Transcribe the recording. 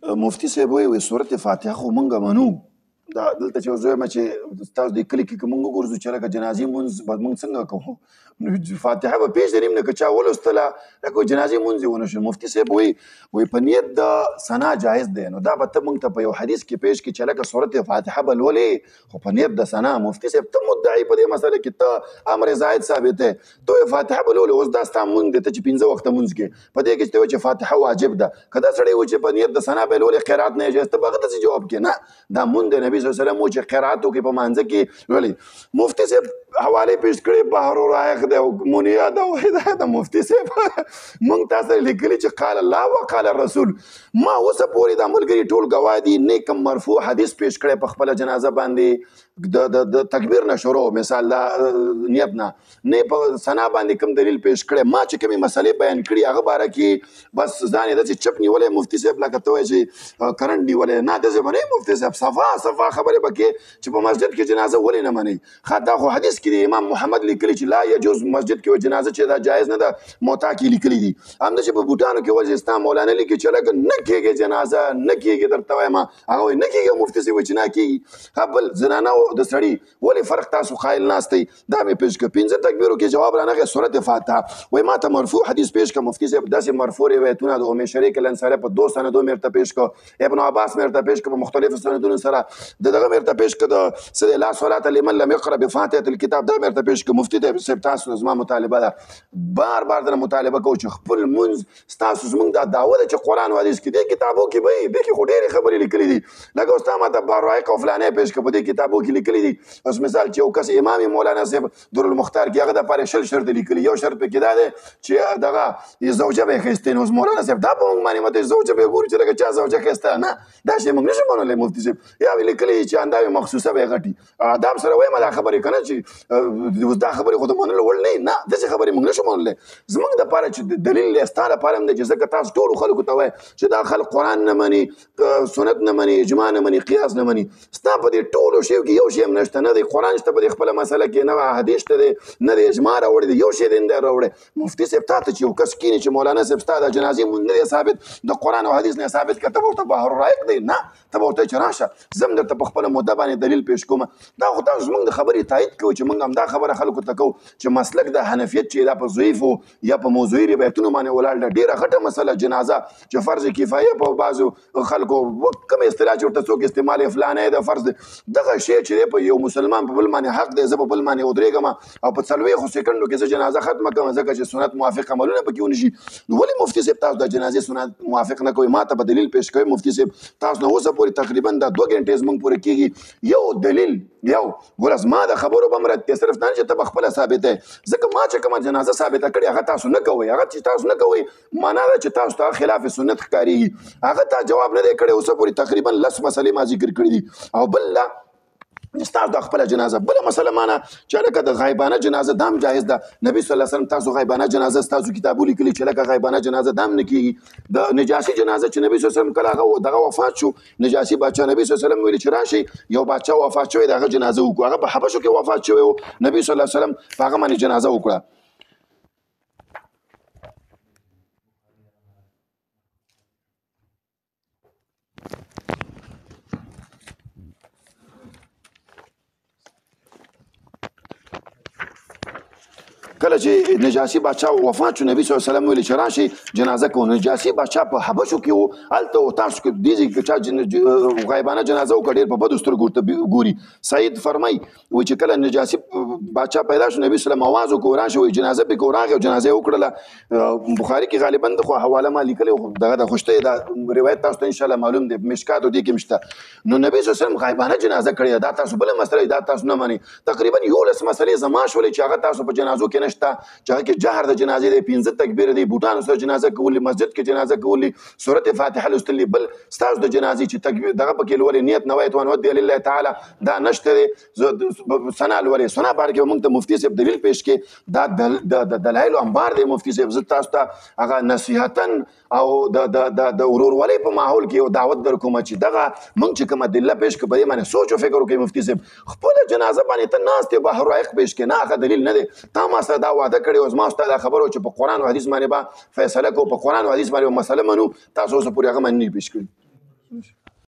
مفتي صاحب وایي سورت فاتحه خو مونږ منو دا دلته چې زه وایم چې تاسو د کلي کې که مونږ وګورځو چې لکه جنازې مونځ به مونږ څنګه کوو نو فاتحه به پېژنیم نه که چا ولوستله لکه جنازې مونځ یې ونه شو. مفتي صاحب وایي په نیت د ثنا جایز دی. نو دا به ته مونږ ته په یو حدیث کې پیش کړي چې لکه سورت فاتحه به لولې خو په نیت د ثنا. مفتي صاحب ته مدعي په دې مسله کې ته امر زاید ثابت دی ته فاتحه به لولې اوس دا ستا مونځ دی ته چې 15 وخته مونځ کې په دې کې چې ته وایې چې فاتحه واجب ده که دا سړی و چې په نیت د ثنا به لولې قرات نه جایز ته به هغه ته جواب کې نه دا مونځ دی. نبي صلی الله علیه وسلم چې قرات وکړي په مانځه کې لولې. مفتي صاحب حواله پیش کړي بحر الرائق دی او منیه ده او هدایت د مفتي صاحب مونږ تاسو ته لیکلي چې قال الله وقال الرسول. ما اوسه پورې د ملګري ټول ګواه دي نه کوم مرفوع حدیث پیش کړی په خپله جنازه باندې د تکبیر نه شروع مثال دا نیت نه په ثنا باندې کوم دلیل پیش کړی. ما چې کومې مسلې بیان کړي هغه باره کې بس ځان یې داسې چپ نیولی مفتي صاحب لکه ته وایې چې کرنټ نیولی نه داسې به نه مفتي صاحب صفا خبرې به کې چې په مسجد کې جنازه ولې نه منئ. دا خو حدیث کې دی امام محمد لیکلی چې لا یجوز مسجد کې جنازه چې دا جایز نه ده موطا کې لیکلی دي. همدا چې په بوټانو کې ولې اسلام مولانا لیکي چې لکه نه کېږي جنازه نه کېږي درته وایم هغه وایي نه کېږي مفتي صاحب وایي چې نه کېږي. بل زنانه د سړي ولې فرق تاسو قایل ناستئ دا مې پیش کړه 15 تکبیرو کې جواب رانغی سورت فاتحه وایي ما ته مرفوع حدیث پیش کړه. مفتي صاحب داسې مرفوع روایتونه د ام شریک الانصاري په 2 سندو مې ورته پیش کړه ابن عباس مې ورته پیش کړه په مختلفو سندونو سره دغه مې ورته پیش کړه د سید لا صلاه لمن لم يقرأ بفاتحه الكتاب دا مې ورته پیش کړه. مفتي صاحب تاسو زما مطالبه ده بار درنه مطالبه کوو چې خپل منځ ستاسو زموږ دا دعوه ده چې قرآن و حدیث کې دې کتابو کې به دې کې خو ډېرې خبرې لیکلي دي لکه اوس تا ماته بارائق او فلانې پیش کړه په دې کتابو کې لیکلي دي. اوس مثال چې یو کس امام مولانا صاحب درالمختار کې هغه دپاره 6 شرط لیکلي یو شرط پکې دا دی چې دغه زوجه به یې ښایسته نو اوس مولانا صاحب دا په موږ باندې ماته زوجه به یې ګوري چې لکه چا زوجه ښایسته نه دا شی موږ نشو منلی. مفتي صاحب یا به لیکلي چې انداوې مخصوصه به یې غټي آداب سره وایم دا خبرې که نه چې اوس دا خبرې خو د منلو وړ نه داسې خبرې موږ نشو منلی. زموږ دپاره چې دلیل دی ستا لپاره هم دی چې ځکه تاسو ټولو خلکو ته وایي چې دا خلک قرآن نه مني سنت نه مني اجماع نه مني قیاس نه مني. ستا په دې ټولو شیو کې یو شی هم نشته نه دی قرآن شته په دې خپله مسله کې نه حدیث شته دی نه دی اجماع راوړی دی یو شی دی نه راوړی. مفتي صاحب تا ته چې یو کس کیني چې مولانا صاحب ستا د جنازې مونځ نه دی ثابت د قرآن او حدیث نه ثابت که ته به ورته بحر الرائق دی نه ته به ورته چې راشه زه هم درته په خپله مده باندې دلیل پیش کوم. دا خو تاسو زموږ د خبرې تایید کوو چې موږ همدا خبره خلکو ته کوو چې مسلک د حنفیت چې دا په ضعیفو یا په موضوعي روایتونو باندې ولاړ ده ډېره غټه مسله جنازه چې فرض کفایه په بعضو خلکو کوم اصطلاح چې ورته څوک استعمالوي فلانی د فرض دغه شی چې دی په یو مسلمان په بل باندې حق دی زه په بل باندې ودرېږم او په 40 سکنډو کې زه جنازه ختمه کړم ځکه چې سنت موافق عملونه پکې ونه شي. نو ولې مفتي صاحب تاسو د جنازې سنت موافق نه کوئ ما ته په دلیل پیش کوئ. مفتي صاحب تاسو نه اوسه پورې تقریبا دا 2 غنټې زموږ پورې کېږي یو دلیل یو ګوره زما د خبرو به مرد کې صرف دا نه چې ته به خپله ثابتې ځکه ما چې کومه جنازه ثابته کړې هغه تاسو نه کوئ هغه چې تاسو نه کوئ معنا ده چې تاسو ته خلاف سنت ښکارېږي هغه ته جواب نه دی کړی اوسه پورې تقریبا 10 مسلې ما ذکر کړي دي. او بل لا ستاسو د خپله جنازه بله مسله مانه چې لکه د غایبانه جنازه دا هم جایز ده. نبي صلی الله علیه وسلم تاسو غایبانه جنازه ستاسو کتابو لیکلي چې لکه غایبانه جنازه دا هم نه کېږي. د نجاشي جنازه چې نبي صلی الله علیه وسلم کله هغه دغه وفات شو نجاشي باچا نبي صلی الله علیه وسلم ویلي چې راشي یو باچا وفات شوی د هغه جنازه وکړو هغه په حبشو کې وفات شوی و نبي صلی الله علیه وسلم په هغه باندې جنازه وکړه. کله چې نجاشي باچا وفات شو نبي صلی الله علیه وسلم ویلي چې راشي جنازه کوو. نجاشي باچا په حبشو کې و هلته تاسو کې دې ځای کې چا غایبانه جنازه وکړه ډېر په بدو سترګو ورته ګوري. سعید فرمایي وایي چې کله نجاشي باچا پیدا شو نبي صلی الله علیه وسلم آواز وکړو راشه وایي جنازه پکې راغی او جنازه یې وکړله. بخاري کې غالبا د خو حواله ما لیکلی دغه د خوشته دا روایت تاسو ته انشاءالله معلوم دی مشکاتو دې کې مشته. نو نبي صلی الله علیه وسلم غایبانه جنازه کړې دا تاسو بله مسله دا تاسو نه منئ. تقریبا 11 مسلې زما شولې چې هغه تاسو په جنازو کې نشته چې هغه کې جهر د جنازې دی 15 تکبیر دی بوټانو سره جنازه کولې مسجد کې جنازه کولې سورت فاتحه لوستل بل ستاسو د جنازې چې تکبیر دغه پکې لولې نیت نویت ونودي لله تعالی دا نشته دی. ثنا لولې ثنا بار کې موږ ته مفتي صاحب دلیل پیش کې دا د دلایل انبار دی. مفتي صاحب زه تاسو ته هغه نصیحتا او د ورورولۍ په ماحول کې یو دعوت در کوم چې دغه موږ چې کومه دلیل پیش کړو په دې باندې سوچ او فکر وکړئ. مفتي صاحب خپله جنازه باندې ته ناست یې بحر الرائق پیش کې نه هغه دلیل نه دی. تا ما سره دا وعده کړې اوس ما ستا دا خبره چې په قرآن او حدیث باندې به فیصله کوو په قرآن او حدیث باندې به مسله منو تاسو اوسه پورې هغه باندې نه پیش کړي. ورکړي.